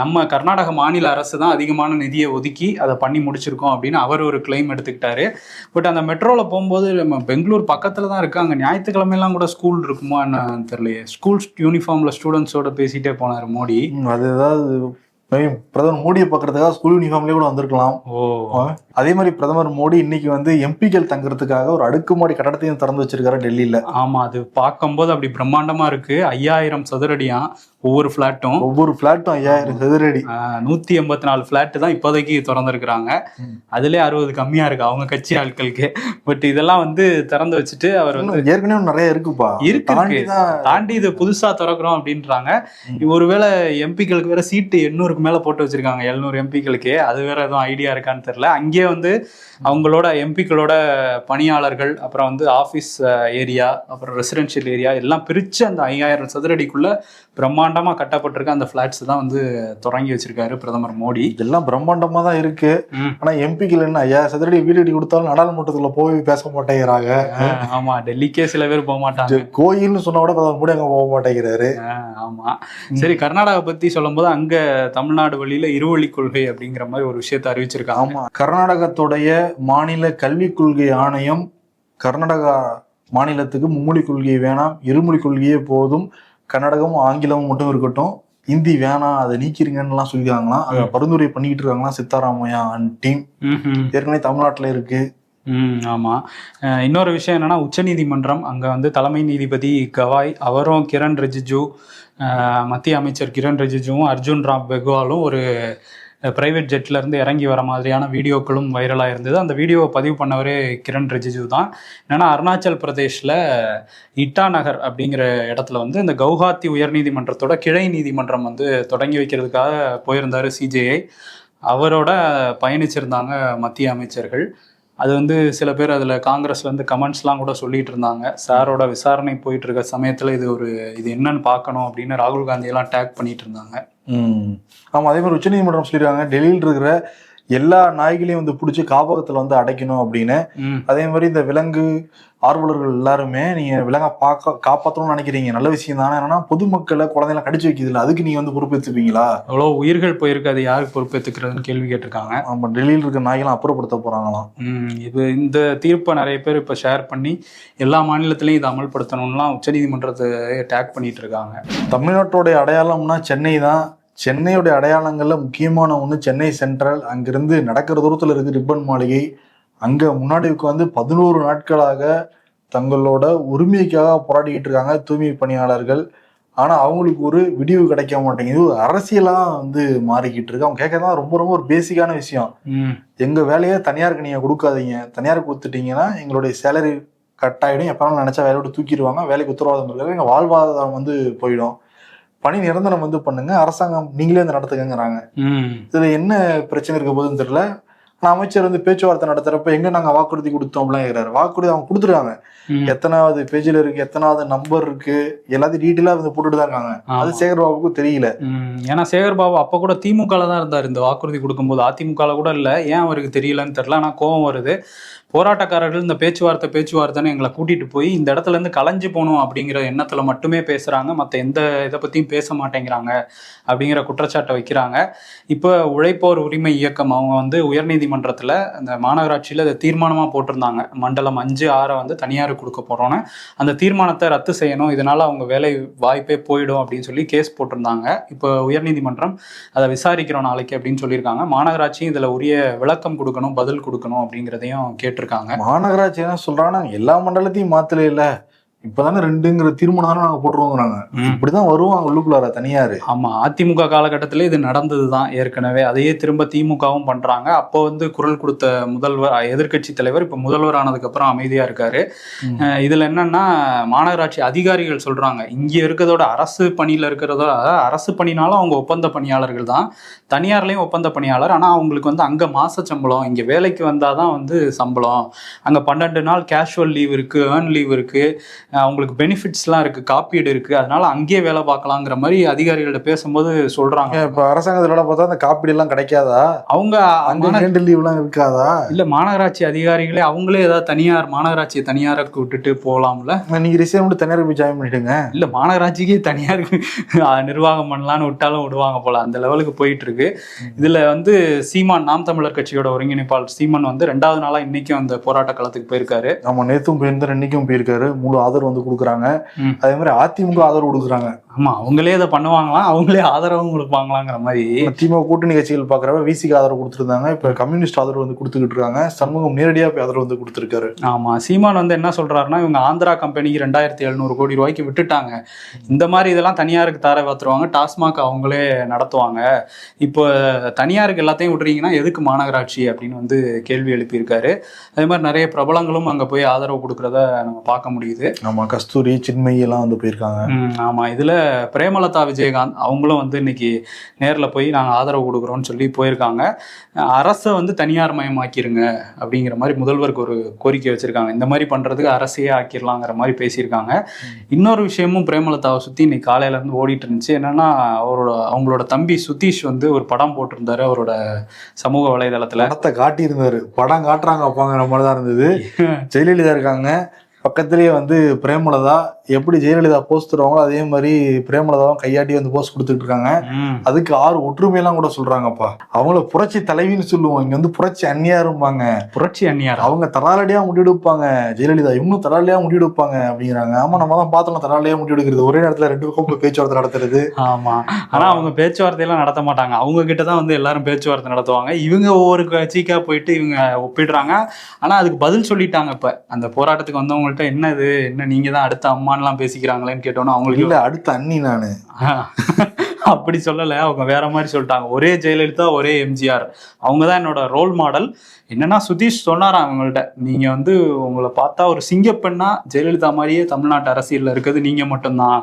நம்ம கர்நாடக மாநில அரசு தான் அதிகமான நிதியை ஒதுக்கி அதை பண்ணி முடிச்சிருக்கோம் அப்படின்னு அவர் ஒரு கிளைம் எடுத்துக்கிட்டாரு. பட் அந்த மெட்ரோவில் போகும்போது நம்ம பெங்களூர் பக்கத்தில் தான் இருக்கு, அங்கே ஞாயிற்றுக்கிழமையெல்லாம் கூட ஸ்கூல் இருக்குமா என்ன தெரியலையே. ஸ்கூல் யூனிஃபார்மில் ஸ்டூடெண்ட்ஸோட பேசிகிட்டே போனார் மோடி. அது ஏதாவது பிரதமர் மோடியை பார்க்கறதுக்காக ஸ்கூல் யூனிஃபார்ம்லேயே கூட வந்திருக்கலாம். அதே மாதிரி பிரதமர் மோடி இன்னைக்கு வந்து எம்பிக்கள் தங்குறதுக்காக ஒரு அடுக்குமாடி கட்டடத்தையும் திறந்து வச்சிருக்காரு டெல்லியில. ஆமா, அது பார்க்கும்போது அப்படி பிரம்மாண்டமா இருக்கு. 5000 சதுரடியா ஒவ்வொரு ஃபிளாட்டும் 5000 சதுரடி. 184 ஃபிளாட் தான் இப்போதைக்கு திறந்துருக்குறாங்க. அதுலேயே 60 கம்மியா இருக்கு அவங்க கட்சி ஆட்களுக்கு. பட் இதெல்லாம் வந்து திறந்து வச்சுட்டு அவர் வந்து ஏற்கனவே நிறைய இருக்குப்பா இருக்கு தாண்டி இது புதுசா திறக்கிறோம் அப்படின்றாங்க. ஒருவேளை எம்பிக்களுக்கு வேற சீட்டு 800 மேல போட்டு வச்சிருக்காங்க, 700 எம்பிக்களுக்கு. அது வேற எதுவும் ஐடியா இருக்கான்னு தெரியல. அங்கேயே வந்து அவங்களோட எம்பிக்களோட பணியாளர்கள், அப்புறம் வந்து ஆஃபீஸ் ஏரியா, அப்புறம் ரெசிடென்ஷியல் ஏரியா எல்லாம் பிரித்து அந்த 5000 சதுரடிக்குள்ள பிரம்மாண்டமா கட்டப்பட்டிருக்க அந்த ஃபிளாட்ஸ் தான் வந்து தொடங்கி வச்சிருக்காரு பிரதமர் மோடி. இதெல்லாம் பிரம்மாண்டமா தான் இருக்கு. ஆனா எம்பிக்கள் என்ன 5000 சதுரடி வீடு கட்டி கொடுத்தாலும் நாடாளுமன்றத்துல போய் பேச மாட்டேங்கிறாங்க. ஆமா, டெல்லிக்கே சில பேர் போக மாட்டாங்க. கோயில்னு சொன்னா கூட பிரதமர் மோடி அங்க போக மாட்டேங்கிறாரு. ஆமா, சரி, கர்நாடகா பத்தி சொல்லும் போது அங்க தமிழ்நாடு வழியில இருவழி கொள்கை அப்படிங்கிற மாதிரி ஒரு விஷயத்தை அறிவிச்சிருக்காங்க. ஆமா, கர்நாடகத்துடைய மாநில கல்விக் கொள்கை ஆணையம் கர்நாடகா மாநிலத்துக்கு மும்மொழி கொள்கை வேணாம், இருமொழி கொள்கையே போதும், கன்னடமும் ஆங்கிலமும் மட்டும் இருக்கட்டும், ஹிந்தி வேணாம், அதை நீக்கிருங்கன்னு சொல்லியிருக்காங்களாம். அதை பரிந்துரை பண்ணிக்கிட்டு இருக்காங்களாம் சித்தாராமையா அண்ட் டீம். ஏற்கனவே தமிழ்நாட்டில் இருக்கு. ஆமா, இன்னொரு விஷயம் என்னன்னா உச்சநீதிமன்றம் அங்க வந்து தலைமை நீதிபதி கவாய் அவரும் கிரண் ரிஜிஜு, மத்திய அமைச்சர் கிரண் ரிஜிஜுவும் அர்ஜுன் ராம் பெக்வாலும் ஒரு பிரைவேட் ஜெட்ல இருந்து இறங்கி வர மாதிரியான வீடியோக்களும் வைரலாக இருந்தது. அந்த வீடியோவை பதிவு பண்ணவரே கிரண் ரிஜிஜு தான். என்னன்னா அருணாச்சல் பிரதேஷ்ல இட்டா நகர் அப்படிங்கிற இடத்துல வந்து இந்த கவுஹாத்தி உயர்நீதிமன்றத்தோட கிளை நீதிமன்றம் வந்து தொடங்கி வைக்கிறதுக்காக போயிருந்தாரு சிஜேஐ. அவரோட பயணிச்சிருந்தாங்க மத்திய அமைச்சர்கள். அது வந்து சில பேர் அதில் காங்கிரஸ்லேருந்து கமெண்ட்ஸ்லாம் கூட சொல்லிட்டு இருந்தாங்க. சாரோட விசாரணை போயிட்டு இருக்க சமயத்தில் இது என்னன்னு பார்க்கணும் அப்படின்னு ராகுல் காந்தியெல்லாம் டேக் பண்ணிட்டு இருந்தாங்க. ஆமாம், அதே மாதிரி உச்சநீதிமன்றம் சொல்லியிருக்காங்க டெல்லியில் இருக்கிற எல்லா நாய்களையும் வந்து பிடிச்சி காப்பகத்தில் வந்து அடைக்கணும் அப்படின்னு. அதே மாதிரி இந்த விலங்கு ஆர்வலர்கள் எல்லாருமே நீங்க விலங்கை காப்பாற்றணும்னு நினைக்கிறீங்க, நல்ல விஷயம் தானே. என்னன்னா பொதுமக்களை குழந்தைலாம் கடிச்சு வைக்கிறது இல்லை, அதுக்கு நீங்க வந்து பொறுப்பேற்றுப்பீங்களா? அவ்வளோ உயிர்கள் போயிருக்கு, அது யாருக்கு பொறுப்பேற்றுக்கிறதுன்னு கேள்வி கேட்டிருக்காங்க. ஆமா, டெல்லியில் இருக்க நாய்களாம் அப்புறப்படுத்த போறாங்களாம். இந்த தீர்ப்பை நிறைய பேர் இப்போ ஷேர் பண்ணி எல்லா மாநிலத்திலையும் இதை அமல்படுத்தணும்லாம் உச்சநீதிமன்றத்தை டேக் பண்ணிட்டு இருக்காங்க. தமிழ்நாட்டோடைய அடையாளம்னா சென்னை தான். சென்னையோடைய அடையாளங்கள்ல முக்கியமான ஒன்று சென்னை சென்ட்ரல். அங்கிருந்து நடக்கிற தூரத்தில் இருக்கு ரிப்பன் மாளிகை. அங்க முன்னாடி உட்காந்து 11 நாட்களாக தங்களோட உரிமைக்காக போராடிக்கிட்டு இருக்காங்க தூய்மை பணியாளர்கள். ஆனா அவங்களுக்கு ஒரு விடிவு கிடைக்க மாட்டேங்குது. அரசியலா வந்து மாறிக்கிட்டு இருக்கு. அவங்க கேட்கறதா ரொம்ப ரொம்ப ஒரு பேசிக்கான விஷயம். எங்க வேலையை தனியாருக்கு நீங்க கொடுக்காதீங்க, தனியாருக்கு கொடுத்துட்டீங்கன்னா எங்களுடைய சேலரி கட் ஆகிடும், எப்பனாலும் நினைச்சா வேலையை விட்டு தூக்கிடுவாங்க, வேலைக்கு உத்தரவாதம் இருக்காது, எங்க வாழ்வாதாரம் வந்து போயிடும், பணி நிரந்தரம் வந்து பண்ணுங்க, அரசாங்கம் நீங்களே வந்து நடத்துக்கங்கிறாங்க. இதுல என்ன பிரச்சனை இருக்க போதுன்னு தெரியல. ஆனா அமைச்சர் வந்து பேச்சுவார்த்தை நடத்துறப்ப எங்க நாங்க வாக்குறுதி கொடுத்தோம் அப்படிலாம் கேட்கிறாரு. வாக்குறுதி அவங்க கொடுத்துருக்காங்க, எத்தனாவது பேஜ்ல இருக்கு, எத்தனாவது நம்பர் இருக்கு, எல்லாத்தையும் டீட்டெயிலா வந்து போட்டுட்டு தான் இருக்காங்க. அது சேகர்பாபுக்கும் தெரியல. ஏன்னா சேகர்பாபு அப்ப கூட திமுக தான் இருந்தார் இந்த வாக்குறுதி கொடுக்கும்போது, அதிமுக கூட இல்ல. ஏன் அவருக்கு தெரியலன்னு தெரியல. ஆனா கோபம் வருது. போராட்டக்காரர்கள் இந்த பேச்சுவார்த்தைன்னு எங்களை கூட்டிட்டு போய் இந்த இடத்துல இருந்து கலைஞ்சு போகணும் அப்படிங்கிற எண்ணத்துல மட்டுமே பேசுறாங்க, மற்ற எந்த இதை பத்தியும் பேச மாட்டேங்கிறாங்க அப்படிங்கிற குற்றச்சாட்டை வைக்கிறாங்க. இப்போ உழைப்போர் உரிமை இயக்கம் அவங்க வந்து உயர்நீதிமன்றத்துல அந்த மாநகராட்சியில அதை தீர்மானமா போட்டிருந்தாங்க, மண்டலம் 5, 6 வந்து தனியாருக்கு கொடுக்க போறோன்னு. அந்த தீர்மானத்தை ரத்து செய்யணும், இதனால அவங்க வேலை வாய்ப்பே போயிடும் அப்படின்னு சொல்லி கேஸ் போட்டிருந்தாங்க. இப்போ உயர்நீதிமன்றம் அதை விசாரிக்கிறோம் நாளைக்கு அப்படின்னு சொல்லியிருக்காங்க. மாநகராட்சியும் இதுல உரிய விளக்கம் கொடுக்கணும், பதில் கொடுக்கணும் அப்படிங்கிறதையும் கேட்டிருக்காங்க. மாநகராட்சி என்ன சொல்றாங்கன்னா எல்லா மண்டலத்தையும் மாத்தல இல்ல, இப்பதானே 2ங்கிற தீர்மானம் தானே நாங்க போட்டுருவோங்கிறாங்க. இப்படிதான் வருவாங்க உள்ளுக்குள்ளார தனியாரு. ஆமா, அதிமுக காலகட்டத்திலே இது நடந்ததுதான் ஏற்கனவே. அதையே திரும்ப திமுகவும் பண்றாங்க. அப்போ வந்து குரல் கொடுத்த முதல்வர், எதிர்கட்சி தலைவர் இப்ப முதல்வர் ஆனதுக்கு அப்புறம் அமைதியா இருக்காரு. இதுல என்னன்னா மாநகராட்சி அதிகாரிகள் சொல்றாங்க, இங்க இருக்கிறதோட அரசு பணியில இருக்கிறதோட, அரசு பணினாலும் அவங்க ஒப்பந்த பணியாளர்கள் தான், தனியார்லயும் ஒப்பந்த பணியாளர். ஆனா அவங்களுக்கு வந்து அங்க மாச சம்பளம், இங்க வேலைக்கு வந்தாதான் வந்து சம்பளம். அங்க 12 நாள் கேஷுவல் லீவ் இருக்கு, ஏர்ன் லீவ் இருக்கு, அவங்களுக்கு பெனிஃபிட்ஸ்லாம் இருக்கு, காப்பீடு இருக்கு, அதனால அங்கேயே வேலை பார்க்கலாங்கிற மாதிரி அதிகாரிகள்ட்ட பேசும்போது சொல்றாங்க. இப்ப அரசாங்கத்தோட பார்த்தா அந்த காப்பீடு எல்லாம் கிடைக்காதா? அவங்க அங்க லீவ் எல்லாம் இருக்காதா? இல்ல மாநகராட்சி அதிகாரிகளே அவங்களே ஏதாவது தனியார் மாநகராட்சியை தனியாருக்கு விட்டுட்டு போகலாம்ல. நீங்க ரிசைன் பண்ணி தனியார் போய் ஜாயின் பண்ணிடுங்க. இல்ல மாநகராட்சிக்கே தனியாருக்கு நிர்வாகம் பண்ணலான்னு விட்டாலும் விடுவாங்க போல, அந்த லெவலுக்கு போயிட்டு இருக்கு. இதுல வந்து சீமான், நாம் தமிழர் கட்சியோட ஒருங்கிணைப்பாளர் சீமான் வந்து 2வது நாளா இன்னைக்கும் அந்த போராட்ட களத்துக்கு போயிருக்காரு. ஆமா, நேத்தும் போயிருந்தாரு, இன்னைக்கும் போயிருக்காரு. முழு ஆதரவு வந்து கொடுக்குறாங்க. அதே மாதிரி அதிமுக ஆதரவு கொடுக்குறாங்க. ஆமா, அவங்களே இதை பண்ணுவாங்களாம், அவங்களே ஆதரவும் கொடுப்பாங்களாங்கிற மாதிரி. திமுக கூட்டணி கட்சிகள் பாக்குறப்ப விசிக்கு ஆதரவு கொடுத்துருந்தாங்க, இப்ப கம்யூனிஸ்ட் ஆதரவு வந்து கொடுத்துக்கிட்டு இருக்காங்க. சண்முகம் நேரடியா போய் ஆதரவு வந்து கொடுத்துருக்காரு. ஆமா, சீமான் வந்து என்ன சொல்றாருன்னா, இவங்க ஆந்திரா கம்பெனிக்கு 2700 கோடி ரூபாய்க்கு விட்டுட்டாங்க, இந்த மாதிரி இதெல்லாம் தனியாருக்கு தாரை பார்த்துருவாங்க, டாஸ்மாக் அவங்களே நடத்துவாங்க, இப்போ தனியாருக்கு எல்லாத்தையும் விட்டுறீங்கன்னா எதுக்கு மாநகராட்சி அப்படின்னு வந்து கேள்வி எழுப்பியிருக்காரு. அதே மாதிரி நிறைய பிரபலங்களும் அங்க போய் ஆதரவு கொடுக்கறத நம்ம பார்க்க முடியுது. ஆமா, கஸ்தூரி, சின்மயி எல்லாம் வந்து போயிருக்காங்க. ஆமா, இதுல பிரேமலதா விஜயகாந்த் அவங்களும் வந்து இன்னைக்கு நேரில் போய் நாங்கள் ஆதரவு கொடுக்குறோம்னு சொல்லி போயிருக்காங்க. அரசை வந்து தனியார் மயமாக்கிருங்க அப்படிங்கிற மாதிரி முதல்வருக்கு ஒரு கோரிக்கை வச்சிருக்காங்க. இந்த மாதிரி பண்றதுக்கு அரசையே ஆக்கிடலாங்கிற மாதிரி பேசியிருக்காங்க. இன்னொரு விஷயமும் பிரேமலதாவை சுற்றி இன்னைக்கு காலையில இருந்து ஓடிட்டு இருந்துச்சு. என்னன்னா, அவங்களோட தம்பி சுதீஷ் வந்து ஒரு படம் போட்டிருந்தாரு அவரோட சமூக வலைதளத்துல. படத்தை காட்டியிருந்தாரு, படம் காட்டுறாங்க அப்பாங்கிற மாதிரி தான் இருந்தது. ஜெயலலிதா இருக்காங்க பக்கத்திலேயே வந்து பிரேமலதா, எப்படி ஜெயலலிதா போஸ்ட் தருவாங்களோ அதே மாதிரி பிரேமலதாவும் கையாட்டி வந்து போஸ்ட் கொடுத்துட்டு இருக்காங்க. அதுக்கு 6 ஒற்றுமையெல்லாம் கூட சொல்றாங்கப்பா. அவங்கள புரட்சி தலைவின்னு சொல்லுவோம், இங்க வந்து புரட்சி அந்நியாரும்பாங்க. புரட்சி அந்நியார், அவங்க தராலடியா முடிவெடுப்பாங்க. ஜெயலலிதா இவங்களும் தராலடியா முடிவெடுப்பாங்க அப்படிங்கிறாங்க. ஆமா, நம்ம தான் பார்த்தோம் தராலடியா முடிவெடுக்கிறது, ஒரே நேரத்துல 2 பக்கம் பேச்சுவார்த்தை நடத்துறது. ஆமா, ஆனா அவங்க பேச்சுவார்த்தையெல்லாம் நடத்த மாட்டாங்க, அவங்க கிட்டதான் வந்து எல்லாரும் பேச்சுவார்த்தை நடத்துவாங்க. இவங்க ஒவ்வொரு கட்சிக்கா போயிட்டு இவங்க ஒப்பிடுறாங்க. ஆனா அதுக்கு பதில் சொல்லிட்டாங்க. இப்ப அந்த போராட்டத்துக்கு வந்தவங்கள்ட்ட என்னது, என்ன நீங்க தான் அடுத்த அம்மான்லாம் பேசிக்கிறாங்களேன்னு கேட்டோன்னா அவங்களுக்கு இல்ல அடுத்த அண்ணி நானு அப்படி சொல்லல, அவங்க வேற மாதிரி சொல்லிட்டாங்க. ஒரே ஜெயலலிதா, ஒரே எம்ஜிஆர், அவங்கதான் என்னோட ரோல் மாடல். என்னன்னா, சுதீஷ் சொன்னாராம் அவங்கள்ட்ட, நீங்க வந்து உங்களை பார்த்தா ஒரு சிங்கப்பெண்ணா ஜெயலலிதா மாதிரியே தமிழ்நாட்டு அரசியல்ல இருக்கிறது நீங்க மட்டும்தான்,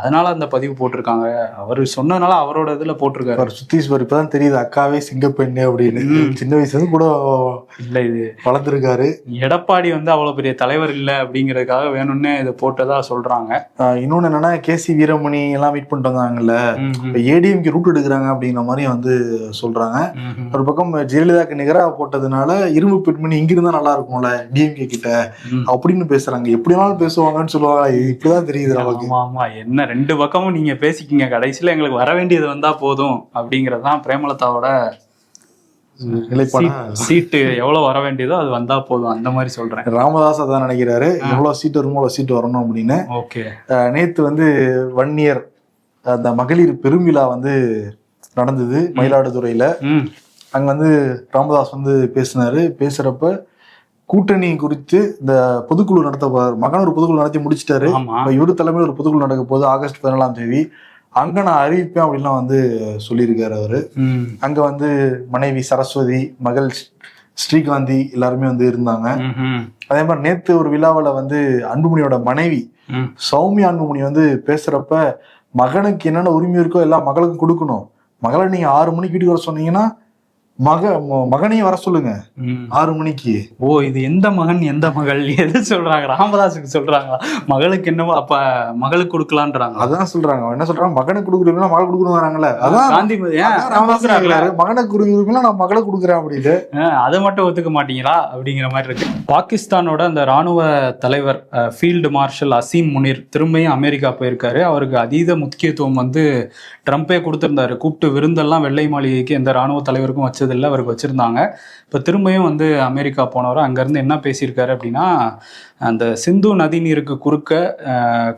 அதனால அந்த பதிவு போட்டிருக்காங்க. அவரு சொன்னதுனால அவரோட இதுல போட்டிருக்காரு. சுதீஷ் இப்பதான் தெரியுது அக்காவே சிங்கப்பெண்ணு அப்படின்னு. சின்ன வயசுல கூட இல்ல இது வளர்ந்துருக்காரு. எடப்பாடி வந்து அவ்வளவு பெரிய தலைவர் இல்ல அப்படிங்கறதுக்காக வேணும்னு இதை போட்டதா சொல்றாங்க. இன்னொன்னு என்னன்னா, கேசி வீரமணி எல்லாம் மீட் பண்ணிட்டு வந்தாங்கல்ல, ஏடிஎம்கே ரூட் எடுக்கிறாங்க அப்படிங்கிற மாதிரி வந்து சொல்றாங்க. ஒரு பக்கம் ஜெயலலிதாக்கு நிகரா போட்டதுனால இரும்பு பெண்மணி இங்கிருந்தா நல்லா இருக்கும்ல டிஎம்கே கிட்ட அப்படின்னு பேசுறாங்க. எப்படினாலும் பேசுவாங்கன்னு சொல்லுவாங்க. இப்படிதான் தெரியுது நமக்கு. ஆமா, என்ன 2 பக்கமும் நீங்க பேசிக்கிங்க, கடைசியில எங்களுக்கு வர வேண்டியது வந்தா போதும் அப்படிங்கறதுதான் பிரேமலதாவோட சீட்டு. எவ்வளவு வர வேண்டியதோ அது வந்தா போதும், அந்த மாதிரி சொல்றேன். ராமதாஸ் அதான் நினைக்கிறாரு, எவ்வளவு சீட் வருமோ அவ்வளவு சீட் வரணும் அப்படின்னு. ஓகே, நேத்து வந்து வன்னியர் அந்த மகளிர் பெருவிழா வந்து நடந்தது மயிலாடுதுறையில. அங்க வந்து ராமதாஸ் வந்து பேசினாரு. பேசுறப்ப கூட்டணி குறித்து இந்த பொதுக்குழு நடத்த மகன் ஒரு பொதுக்குழு நடத்தி முடிச்சிட்டாரு. இவரு தலைமையில் ஒரு பொதுக்குழு நடக்க போது ஆகஸ்ட் 17ஆம் தேதி அங்க நான் அறிவிப்பேன் அப்படின்லாம் வந்து சொல்லியிருக்காரு அவரு. அங்க வந்து மனைவி சரஸ்வதி, மகள் ஸ்ரீகாந்தி எல்லாருமே வந்து இருந்தாங்க. அதே மாதிரி நேத்து ஒரு விழாவில் வந்து அன்புமணியோட மனைவி சௌமியா அன்புமணி வந்து பேசுறப்ப, மகனுக்கு என்னென்ன உரிமை இருக்கோ எல்லாம் மகளுக்கும் கொடுக்கணும், மகளை நீங்க 6 மணிக்கு வீட்டுக்கு வர சொன்னீங்கன்னா மகனையும் வர சொல்லுங்க 6 மணிக்கு. ஓ, இது எந்த மகன் எந்த மகள் எது சொல்றாங்க? ராமதாஸுக்கு சொல்றாங்களா? மகளுக்கு என்னவோ அப்ப மகளுக்கு கொடுக்கலான்றாங்க. அதான் சொல்றாங்க. என்ன சொல்றாங்க, மகனுக்கு கொடுக்குறீங்களா மகள் கொடுக்கணுங்கிறாங்கல்ல. அதான் காந்திமதி மகனுக்கு கொடுக்குறீங்களா நான் மகளை கொடுக்குறேன் அப்படின்னு. அதை மட்டும் ஒத்துக்க மாட்டீங்களா அப்படிங்கிற மாதிரி இருக்கு. பாகிஸ்தானோட அந்த ராணுவ தலைவர் ஃபீல்டு மார்ஷல் அசீம் முனீர் திரும்பியும் அமெரிக்கா போயிருக்காரு. அவருக்கு அதீத முக்கியத்துவம் வந்து ட்ரம்ப்பே கொடுத்திருந்தாரு. கூப்பிட்டு விருந்தெல்லாம் வெள்ளை மாளிகைக்கு எந்த ராணுவ தலைவருக்கும் வச்சதில்லை, அவருக்கு வச்சிருந்தாங்க. இப்போ திரும்பியும் வந்து அமெரிக்கா போனவர் அங்கேருந்து என்ன பேசியிருக்காரு அப்படின்னா, அந்த சிந்து நதி நீருக்கு குறுக்க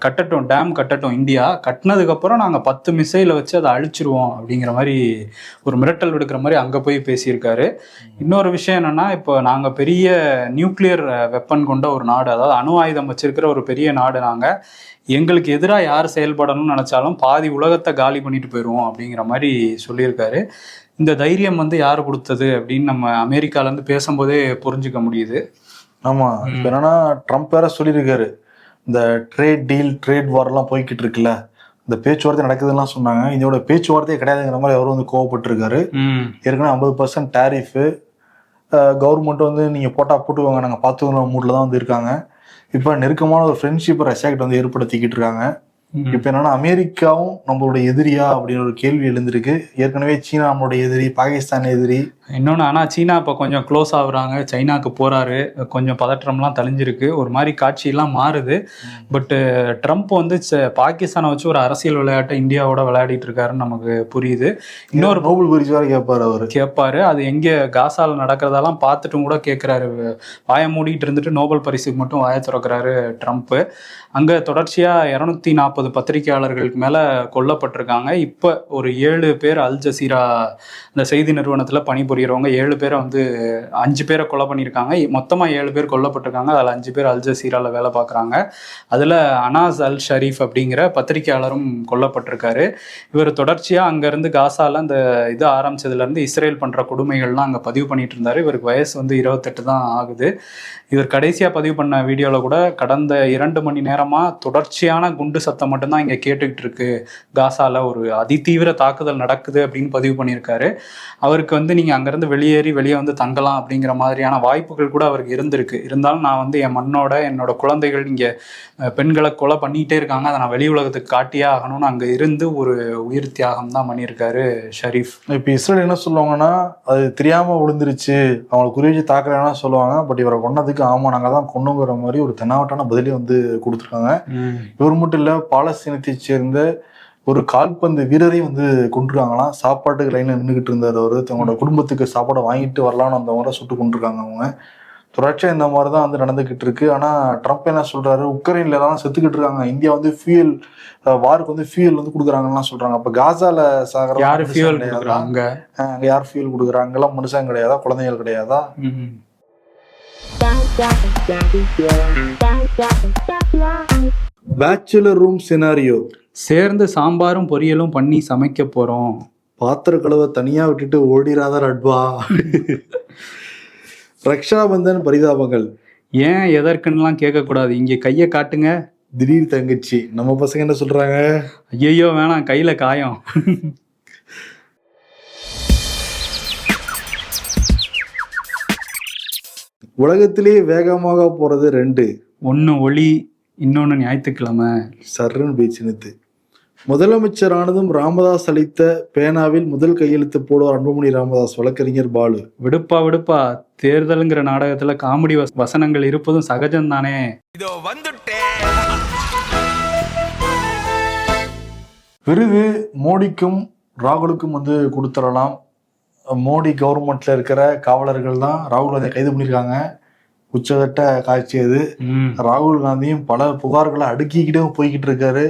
கட்டட்டும், டேம் கட்டட்டும் இந்தியா, கட்டினதுக்கப்புறம் நாங்கள் 10 மிசைலை வச்சு அதை அழிச்சிருவோம் அப்படிங்கிற மாதிரி ஒரு மிரட்டல் விடுக்கிற மாதிரி அங்கே போய் பேசியிருக்காரு. இன்னொரு விஷயம் என்னென்னா, இப்போ நாங்கள் பெரிய நியூக்ளியர் வெப்பன் கொண்ட ஒரு நாடு, அதாவது அணு ஆயுதம் வச்சிருக்கிற ஒரு பெரிய நாடு, நாங்கள் எங்களுக்கு எதிராக யார் செயல்படணும்னு நினச்சாலும் பாதி உலகத்தை காலி பண்ணிட்டு போயிடுவோம் அப்படிங்கிற மாதிரி சொல்லியிருக்காரு. இந்த தைரியம் வந்து யார் கொடுத்தது அப்படின்னு நம்ம அமெரிக்காலேருந்து பேசும்போதே புரிஞ்சுக்க முடியுது. ஆமாம், இப்போ என்னன்னா ட்ரம்ப் வேற சொல்லியிருக்காரு, இந்த ட்ரேட் டீல் ட்ரேட் வார்லாம் போய்கிட்டு இருக்குல்ல, இந்த பேச்சுவார்த்தை நடக்குதுலாம் சொன்னாங்க. இதோட பேச்சுவார்த்தையே கிடையாதுங்கிற மாதிரி அவர் வந்து கோவப்பட்டிருக்காரு. ஏற்கனவே 50% டேரிஃபு, கவர்மெண்ட் வந்து நீங்கள் போட்டால் போட்டுவாங்க நாங்கள் பார்த்துக்கிற மூட்டில் தான் வந்து இருக்காங்க. இப்ப நெருக்கமான ஒரு ஃப்ரெண்ட்ஷிப்பை ரஷ்யா கிட்ட வந்து ஏற்படுத்திக்கிட்டு இருக்காங்க. இப்ப என்னன்னா அமெரிக்காவும் நம்மளுடைய எதிரியா அப்படின்னு ஒரு கேள்வி எழுந்திருக்கு. ஏற்கனவே சீனா நம்மளுடைய எதிரி, பாகிஸ்தான் எதிரி. இன்னொன்று ஆனால் சீனா இப்போ கொஞ்சம் க்ளோஸ் ஆகுறாங்க, சைனாக்கு போறாரு, கொஞ்சம் பதற்றம்லாம் தெளிஞ்சிருக்கு, ஒரு மாதிரி காட்சியெல்லாம் மாறுது. பட்டு ட்ரம்ப் வந்து பாகிஸ்தானை வச்சு ஒரு அரசியல் விளையாட்டை இந்தியாவோட விளையாடிட்டு இருக்காருன்னு நமக்கு புரியுது. இன்னொரு நோபல் பரிசு வரை கேட்பாரு. அது எங்கே காசால நடக்கிறதெல்லாம் பார்த்துட்டும் கூட கேட்குறாரு. வாயை மூடிட்டு இருந்துட்டு நோபல் பரிசுக்கு மட்டும் வாயை திறக்கிறாரு ட்ரம்ப்பு. அங்கே தொடர்ச்சியாக 240 பத்திரிகையாளர்களுக்கு மேலே கொல்லப்பட்டிருக்காங்க. இப்போ ஒரு 7 பேர் அல் ஜசீரா இந்த செய்தி நிறுவனத்தில் பணிபுரியறவங்க 7 பேரை வந்து 5 பேரை கொலை பண்ணியிருக்காங்க. மொத்தமாக 7 பேர் கொல்லப்பட்டிருக்காங்க. அதில் 5 பேர் அல் ஜசீராவில் வேலை பார்க்குறாங்க. அதில் அனாஸ் அல் ஷரீஃப் அப்படிங்கிற பத்திரிகையாளரும் கொல்லப்பட்டிருக்காரு. இவர் தொடர்ச்சியாக அங்கேருந்து காசாவில் அந்த இது ஆரம்பிச்சதுலேருந்து இஸ்ரேல் பண்ணுற கொடுமைகள்லாம் அங்கே பதிவு பண்ணிட்டு இருந்தார். இவருக்கு வயசு வந்து 28 தான் ஆகுது. இவர் கடைசியாக பதிவு பண்ண வீடியோவில் கூட கடந்த 2 மணி நேரமாக தொடர்ச்சியான குண்டு சத்தம் மட்டும்தான் இங்கே கேட்டுக்கிட்டு இருக்கு, காசாவில் ஒரு அதிதீவிர தாக்குதல் நடக்குது அப்படின்னு பதிவு பண்ணியிருக்காரு. அவருக்கு வந்து நீங்கள் அங்கேருந்து வெளியே வந்து தங்கலாம் அப்படிங்கிற மாதிரியான வாய்ப்புகள் கூட அவருக்கு இருந்திருக்கு. இருந்தாலும் நான் வந்து என் மண்ணோட என்னோட குழந்தைகள் இங்கே பெண்களை கொலை பண்ணிகிட்டே இருக்காங்க, அதை நான் வெளி உலகத்துக்கு காட்டியே ஆகணும்னு அங்கே இருந்து ஒரு உயிர் தியாகம் தான் பண்ணியிருக்காரு ஷரீஃப். இப்போ இஸ்ரேல் என்ன சொல்லுவாங்கன்னா அது தெரியாமல் விழுந்துருச்சு, அவங்களை குறிவச்சு தாக்கலன்னா சொல்லுவாங்க. பட் இவரை கொண்டதுக்கு ஆமா நாங்கள் தான் கொண்டுங்கிற மாதிரி ஒரு தென்னாவட்டான பதிலே வந்து கொடுத்துருக்காங்க. இவர் மட்டும் இல்லை, பாலஸ்தீனத்தை சேர்ந்த ஒரு கால்பந்து வீரரையும் வந்து கொண்டுருக்காங்களாம். சாப்பாட்டுக்கு லைன்ல நின்றுகிட்டு இருந்தார் அவர். தங்களோட குடும்பத்துக்கு சாப்பாடை வாங்கிட்டு வரலான்னு அந்த முறை சுட்டு கொண்டிருக்காங்க அவங்க. தொடர்ச்சியாக இந்த மாதிரி தான் வந்து நடந்துகிட்டு இருக்கு. ஆனா ட்ரம்ப் என்ன சொல்றாரு, உக்ரைன்ல எல்லாம் செத்துக்கிட்டு இருக்காங்க, இந்தியா வந்து ஃபியூயல் வாருக்கு வந்து ஃபியூயல் வந்து கொடுக்குறாங்கலாம் சொல்றாங்க. அப்ப காசால சாகர யாரு ஃபியூயல் கொடுக்குறாங்க? அங்க யார் ஃபியூயல் கொடுக்குறாங்க? எல்லாம் மனுஷன் கிடையாதா, குழந்தைகள் கிடையாதா? Bachelor room scenario. சேர்ந்து சாம்பாரும் பொரியலும் பண்ணி சமைக்க போறோம். பாத்திர கழுவ தனியா விட்டுட்டு ஓடிராத அட்வா. ரக்ஷாபந்தன் பரிதாபங்கள். ஏன் எதற்குன்னுலாம் கேட்கக்கூடாது, இங்கே கையை காட்டுங்க. திடீர் தங்கச்சி. நம்ம பசங்க என்ன சொல்றாங்க? ஐயோ வேணாம், கையில காயம். உலகத்திலே வேகமாக போறது 2. ஒன்னு ஒளி, இன்னொன்னு ஞாயிற்றுக்கிழமை. சர்ன்னு பேச்சுனுத்து. முதலமைச்சரானதும் ராமதாஸ் அளித்த பேனாவில் முதல் கையெழுத்து போடுவார் அன்புமணி ராமதாஸ். வழக்கறிஞர் பாலு. விடுப்பா, தேர்தலுங்கிற நாடகத்துல காமெடி வசனங்கள் இருப்பதும் சகஜம்தானே. விருது மோடிக்கும் ராகுலுக்கும் வந்து கொடுத்துடலாம். மோடி கவர்மெண்ட்ல இருக்கிற காவலர்கள் தான் ராகுல் காந்தியை கைது பண்ணியிருக்காங்க. உச்சகட்ட காட்சி அது. ராகுல் காந்தியும் பல புகார்களை அடுக்கிக்கிட்டே போய்கிட்டு இருக்காரு.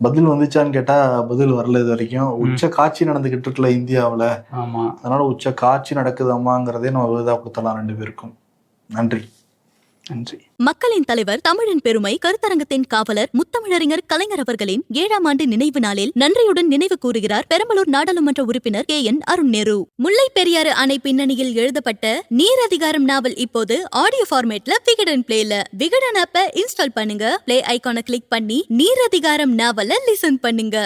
பதில் வந்துச்சான்னு கேட்டா பதில் வரல இது வரைக்கும். உச்ச காட்சி நடந்துகிட்டு இருக்குல்ல இந்தியாவுல. ஆமா, அதனால உச்ச காட்சி நடக்குதாமாங்கிறதே நம்ம விருதா கொடுத்தலாம் 2 பேருக்கும். நன்றி. மக்களின் தலைவர், தமிழின் பெருமை, கருத்தரங்கத்தின் காவலர், முத்தமிழறிஞர் கலைஞர் அவர்களின் 7ஆம் ஆண்டு நினைவு நாளில் நன்றியுடன் நினைவு கூறுகிறார் பெரம்பலூர் நாடாளுமன்ற உறுப்பினர் KN அருண் நேரு. முல்லை பெரியாறு அணை பின்னணியில் எழுதப்பட்ட நீர் அதிகாரம் நாவல் இப்போது ஆடியோ ஃபார்மேட்ல விகடன் பிளேல. விகடன் ஆப்பை இன்ஸ்டால் பண்ணுங்க, பிளே ஐகானை கிளிக் பண்ணி நீர் அதிகாரம் நாவலை லிசன் பண்ணுங்க.